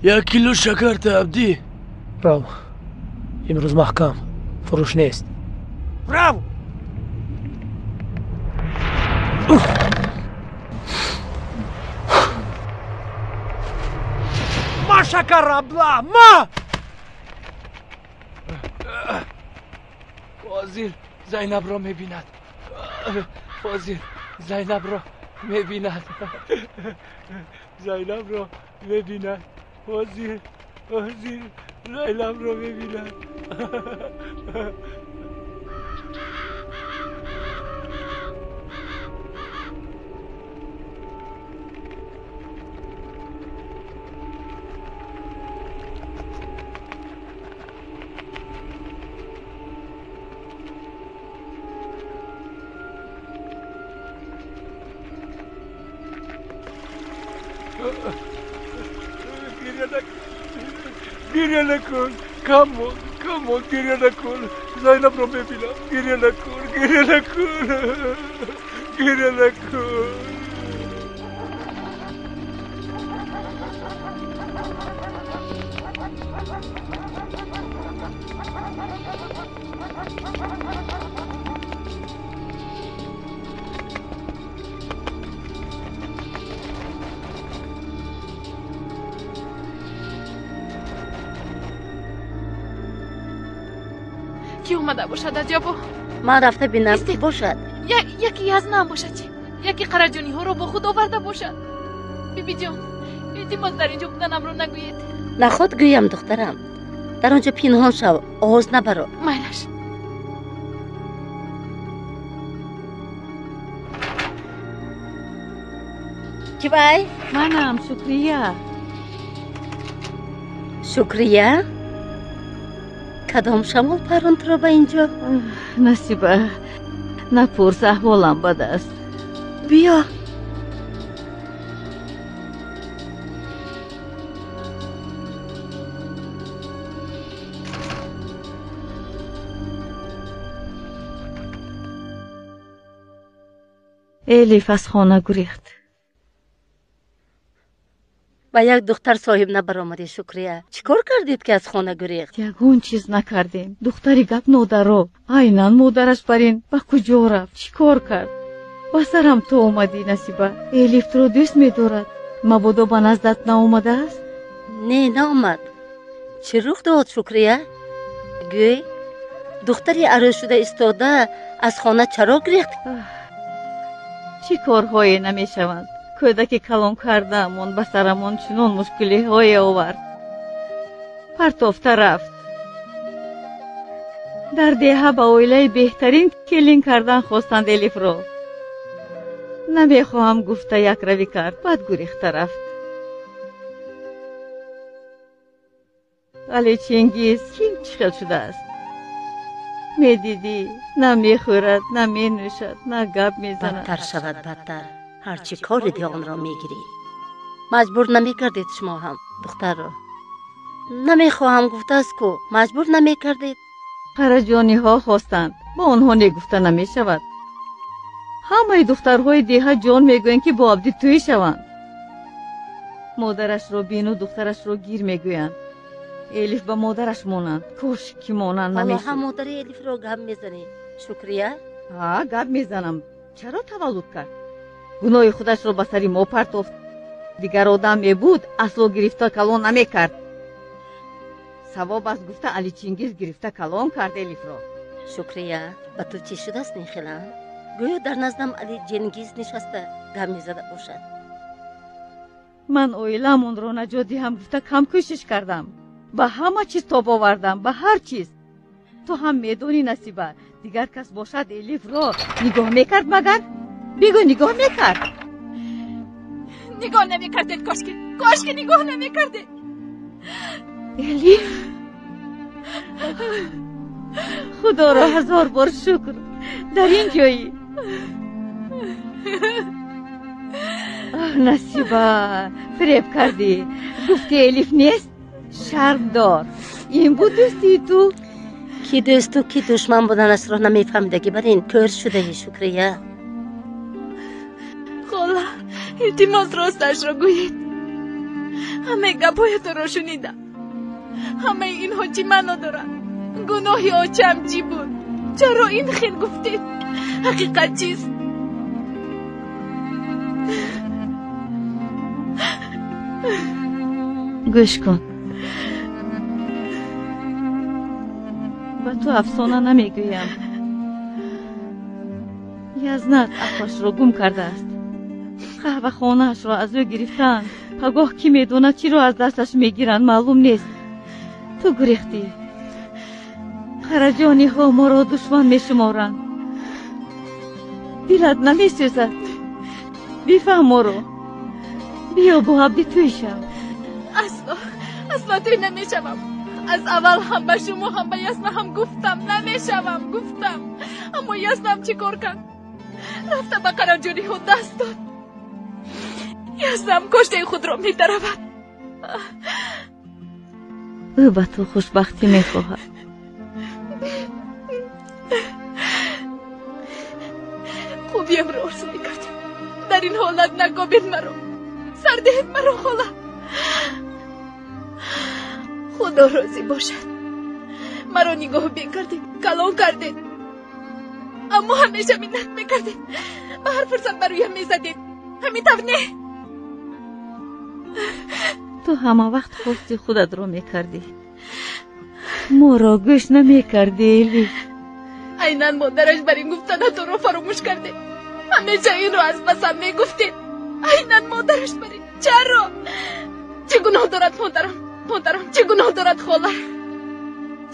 یک کیلو شکر تا عبدی. برو امروز محکم فروش نیست. برو ما شکر ابلا ما فاضل زینب را میبیند. فاضل زینب را میبیند. زینب را میبیند. فاضل زینب را میبیند. گریه نکن. کامون گریه نکن. زینب رو ببینم. گریه نکن. کی اومده باشد از جابو؟ من رفته بینم کی باشد. یکی از نام باشد چی؟ یکی قرجانی ها رو با خود آورده باشد. بیبی جان التماس در اینجا بودنم رو نگویید. نخواد گویم دخترم. در آنجا پنهان شو، آواز نبرو. مایلش کی وای؟ منم شکریه. شکریه؟ کدام شمال پروند رو به اینجا؟ نصیبه نپرس، احوالم بد است. بیا. الیف از خانه گریخت. با یک دختر صاحب نبرآمدی شکریه. چیکار کردید که از خانه گریخت؟ یگون چیز نکردیم. دختری گپ نودارو. عیناً مادرش برین با کجا رفت؟ چیکار کرد؟ با سرم تو اومدی نصیبه. الیف تو رو دوست می‌دارد. مبادا به نزدت ناومده است؟ نه نامد. چه رخ داد شکریه؟ گوی دختری عروس شده استاده از خانه چرا گریخت؟ چی کارهایی نمیشوند؟ کودکی کلان کردمون به سرمون چنون مشکلی های آورد. پرتافته رفت. در دیه با اویله بهترین کلین کردن خواستند الیف رو. نمیخواهم گفته یک روی کرد، بعد گریخته رفت. علی چنگیز کیم چخل شده است؟ میدیدی نه میخورد نه مینوشد نه گپ میزند. بدتر شود بدتر. هرچی کار دی آن را میگیری. مجبور نمیکردید شما هم دختر را؟ نمیخواهم گفته است که مجبور نمیکردید. خرجانی ها خواستند، با آنها نگفته نمیشود. همه دخترهای دیها جان میگویند که با عبدی توی شوند. مادرش رو بین و دخترش رو گیر میگویند. الیف با مادرش مانند. کاش که مانند نمیشود. حالا هم مادر الیف رو گپ میزنی شکریه؟ گپ میزنم. چرا تولد کرد؟ گناه خودش رو به سری ما پرتافت. دیگر آدم میبود اصلا گرفته کلان نمیکرد. ثواب از گفته علی چنگیز گرفته کلان کرد الیف را. شکریه به تو چی شده است نیخیلم؟ گویا در نزدم علی چنگیز نشسته گپ میزده باشد. من اویلمون رو نجات هم گفته کم کوشش کردم. به همه چیز تاب آوردم، به هر چیز. تو هم میدونی نصیبه دیگر کس باشد الیف را نگاه میکرد مگر؟ بگو نگاه میکرد؟ نگاه نمیکردید. کاش که نگاه نمیکردید. الیف خدا را هزار بار شکر در این جایی. نصیبه فریب کردی. گفتی الیف نیست؟ شرم دار. این بود دوستی تو؟ کی دوست و کی دشمن بودن است را نمیفهمیدگی بر این کار شده شکریه. خاله التماس راستش را گویید. همه گپایت را شنیدم. همه اینها چی معنا دارند؟ گناهی آچم چی بود؟ چرا این خیل گفتید؟ حقیقت چیست؟ گوش کن. به تو افسانه نمیگویم. یزنت عقلش را گم کرده است. قهوه خانهش را از او گرفتند. پگاه کی میدونه چی را از دستش میگیرند معلوم نیست. تو گریختی. خرجانی ها ما را دشمن میشمارند. دلت نمیسوزد. بفهم ما رو. بیا با عبدی توی شو. اصلا توی نمیشوم. از اول هم به شما هم به یسنا هم گفتم نمیشوم. گفتم اما یسنم چی کار کرد؟ رفته به قرنجانی ها دست داد. یسنم کشته خود را می‌درود. او به تو خوشبختی میخواهد. خوبیم را ارزو میکردیم. در این حالت نگابید مرا. سردهید مرا خاله. خدا راضی باشد. مرا نگاه بیکردید. کلان کردید. اما همیشه منت میکردید. به هر فرصت برایم میزدید. همین طور نه. تو همه وقت خواستی خودت رو میکردی. ما را گوش نمیکردی الیف. عیناً مادرش بر این گفتن تو رو فراموش کرده. همیشه این رو از بسم میگفتید. عیناً مادرش بر این. چرا؟ چه گناه دارد مادرم چه گناه دارد خاله؟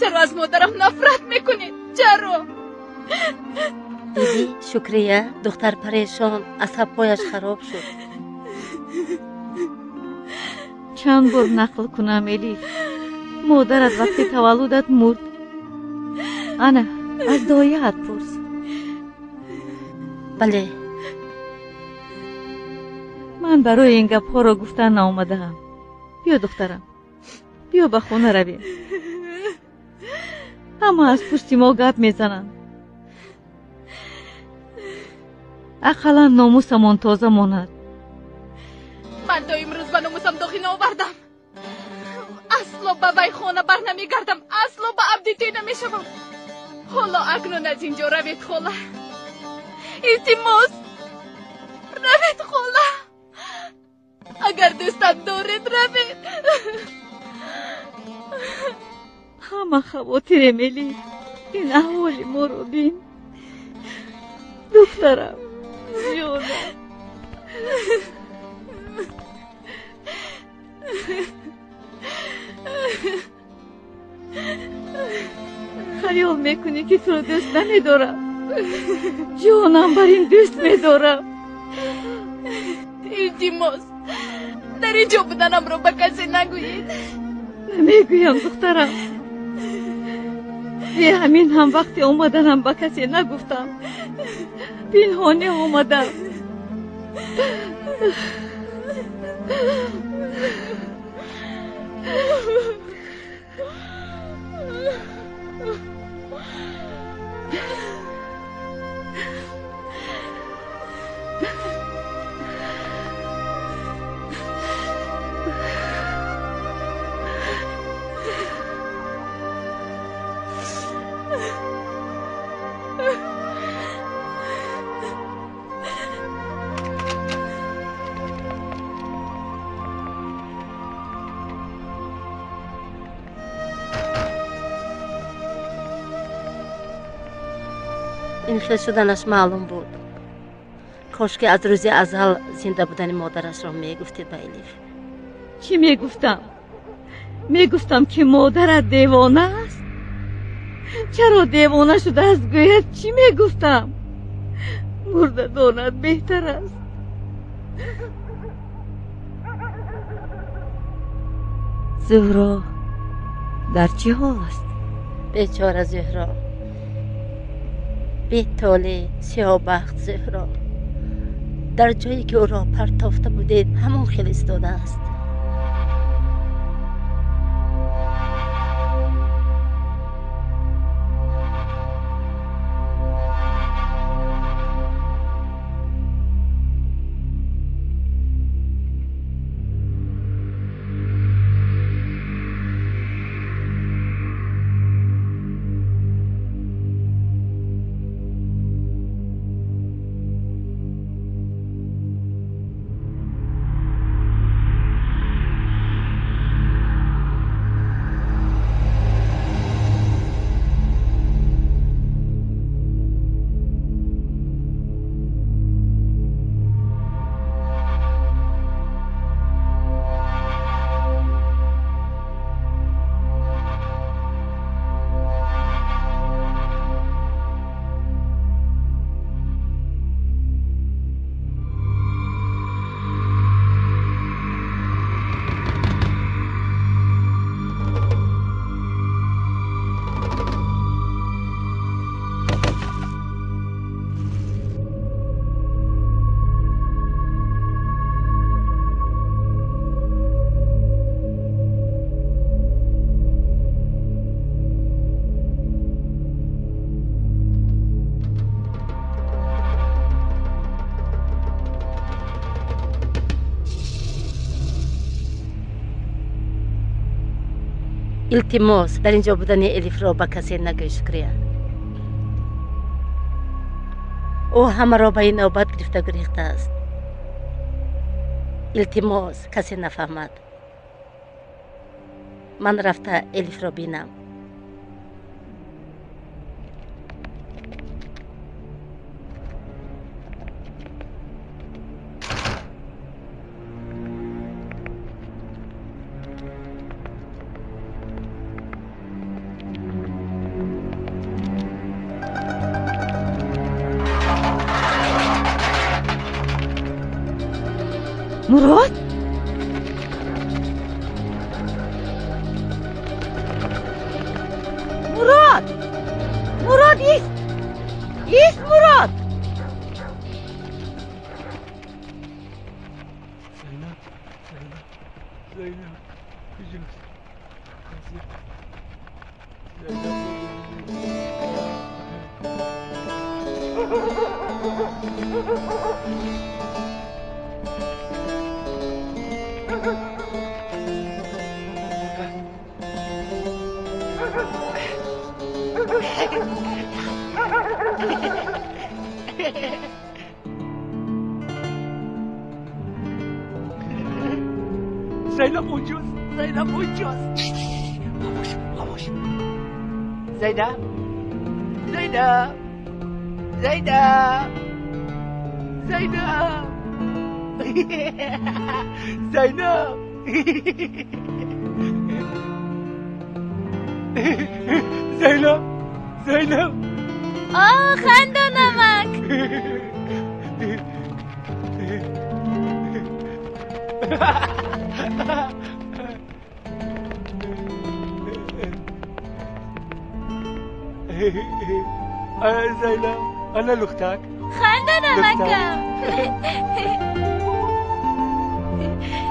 چرا از مادرم نفرت میکنید؟ چرا؟ دیدی شکریه دختر پریشان عصب پایش خراب شد. چند بار نقل کنم الif مادرت وقتی تولدت مرد انا از دایه‌ات پرس. بله من برای این گپ ها را گفتن نآمدم. بیا دخترم بیا به خانه رویم. اما از پشت ما گپ میزنند. اقلا ناموسمان تازه ماند. من تا امروز به ناموسم داخل نآوردم. اصلا به وی خانه بر نمیگردم. اصلا به عبدیتی نمیشوم. حالا اکنون از اینجا روید خاله. التماس روید خاله. اگر دوستت دارید روید. همه خواطر ملی این احوال ما رو بین. دخترم جانم خیال میکنی که تو رو دوست نمیدارم. جانم بر این دوست میدارم. التماس در اینجا بودنم رو به کسی نگویید. نمیگویم دخترم. به همین هم وقتی آمدنم به کسی نگفتم. پنهانی آمدم. این خیلی شدنش معلوم بود. کاش که از روزی ازل زنده بودن مادرش را میگفتید به الیف. چی میگفتم؟ میگفتم که مادرت دیوانه است. چرا دیوانه شده است گوید؟ چی میگفتم؟ مرده داند بهتر است. زهرا در چه حال است؟ بیچاره زهرا، بی‌طاله سیاه‌بخت زهرا، در جایی که او را پرتافته بودید همون خیلی ایستاده است. التماس در اینجا بودن الیف را به کسی نگوی شکریه. او همه را به این نوبت گرفته گریخته است. التماس کسی نفهمد. من رفته الیف را بینم. Murod? Murod! Murod ist! Ist Murod! Zeynep ucuz, Zeynep ucuz. Babuş, babuş. Zeynep, Zeynep, Zeynep, Zeynep, Zeynep. Zeynep, Zeynep. خندانمک. Zeynep, ana luktak. خندانمکم.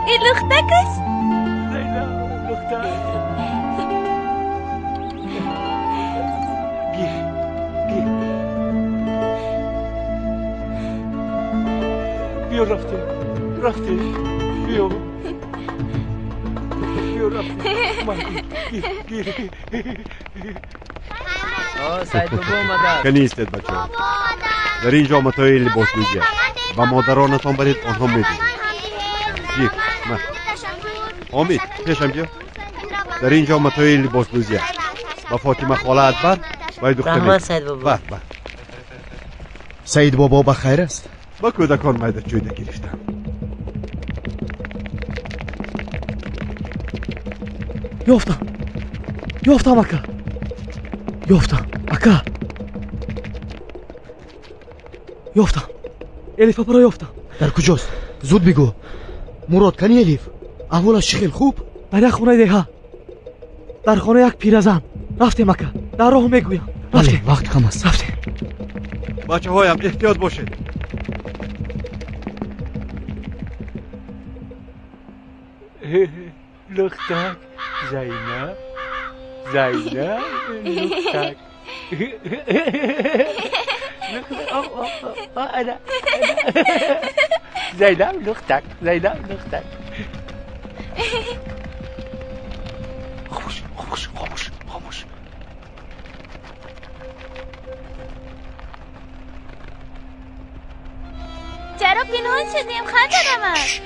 این لختک است؟ Zeynep, luktak. Gir, gir. Bio rafte, rafte, bio. Bio rafte. Gir, gir. سعید بابا اومدن. که نیستید بچه ها. در اینجا متای لباس‌دوزی است و مادرانتان برید آنها میدید. گیر، نه. حامد پیشم بیا. در اینجا متای لباس‌دوزی است و فاطمه خاله اکبر و دختر رحمت سعید بابا. بله. سعید بابا بخیر است؟ با کودکان مایده جویده گرفتم. یافتم اکا. یافتم الیف پاپا را یافتم. در کجاست؟ زود بگو. مراد کنی الیف؟ احوالش چه خیلی خوب؟ در یک خانه دیگه، در خانه یک پیرزن رفتیم اکا. در راه میگویم. بله وقت کم است. رفتیم. بچه هایم احتیاط باشید. لختک، زینب، زینب، لختک. أنا زينب لأختك، زينب لأختك. خاموش خاموش خاموش خاموش. چرا پنهان شدیم خندانمک؟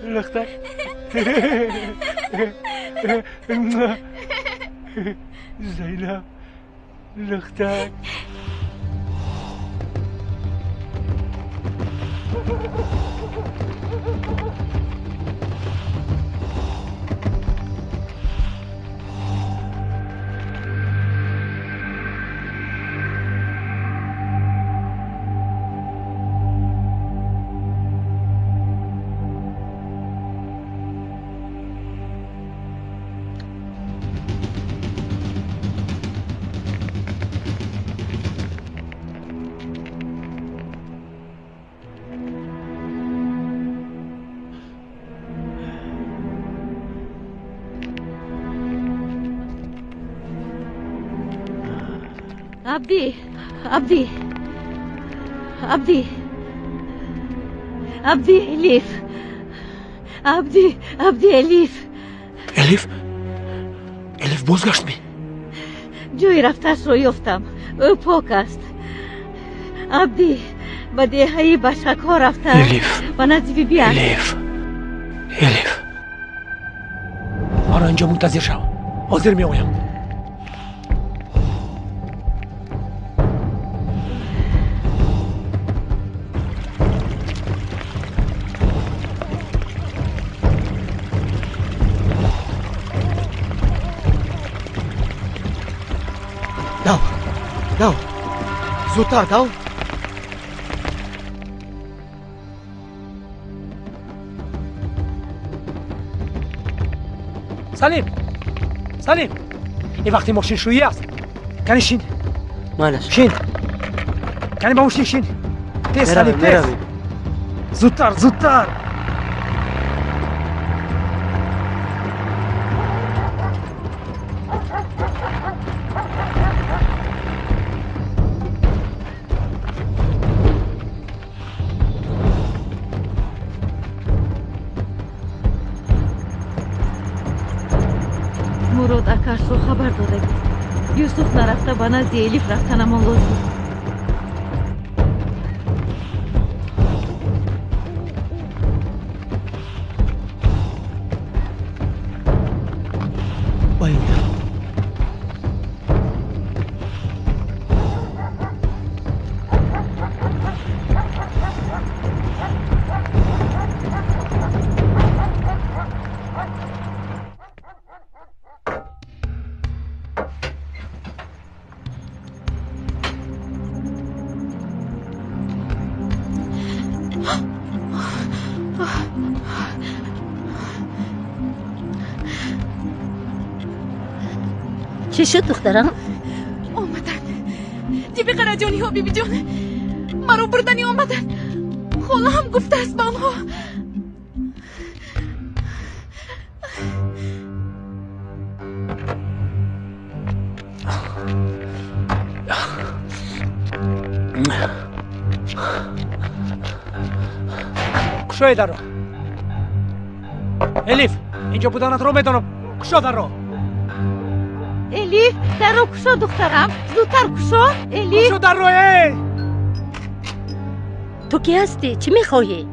لختك. زينب لختك. عبدی عبدی عبدی عبدی الیف عبدی الیف الیف بازگشت می. جوی رفتش رو یافتم. او پاک است. عبدی به دههی بشک ها رفته و نزدیک بیان. الیف آره اینجا منتظر شو. حاضر می آیم. دو زودتر دو. سلیم این وقتی ماشین شویی است. کنی شین مالش شین کنی با ماشین شین. تیز سلیم تیز. زودتر мурод акашро хабар дода буд юсуф нарафта ба назди элиф рафтанамон лозим. چی شد دخترم؟ آمدن جیبی قراجانی ها بیبی جان مرا بردنی آمدن. خاله هم گفته است با آنها. کشای در رو الیف اینجا بودنت رو میدانم. کشا در رو الیف در رو کشا دخترم. زودتر کشا الیف. کشا در رو. تو کی هستی؟ چی میخواهی؟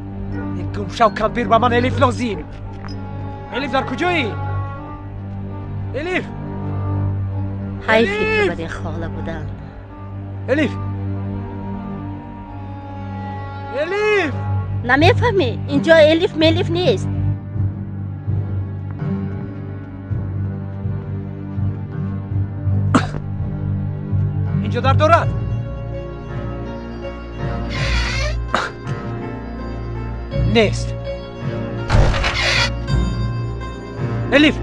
این گمشو کبیر با من الیف لازم. الیف در کجایی؟ الیف حیفی که برای خاله بودن. الیف نمیفهمی؟ اینجا الیف ملیف نیست. اینجا در دارد. نیست. الیف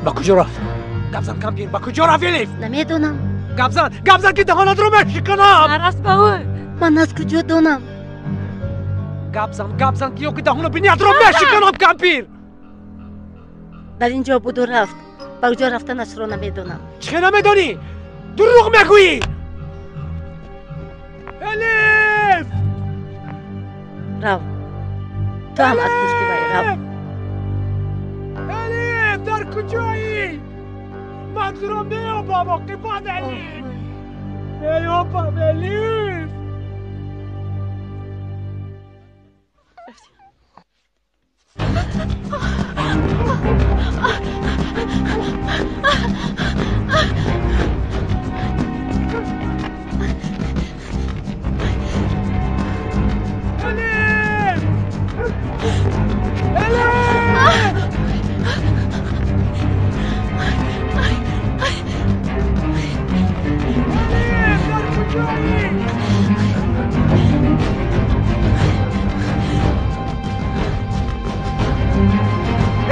با کجا رفت؟ گبزن کمپین با کجا رفت الیف؟ نمیدونم. گبزن که دهانت رو میشکنم. نرس با او. من از کجا دونم؟ گبزن که دهانو بینیت رو میشکنم کمپیر. در اینجا بود و رفت. با کجا رفتنش رو نمیدونم. چه نمیدونی؟ دروغ میگویی. الیف رو تو هم از پشتی بایی رو. الیف در کجایی؟ منظورم نیابم قیبان الیف. نیابم الیف.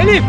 Elif!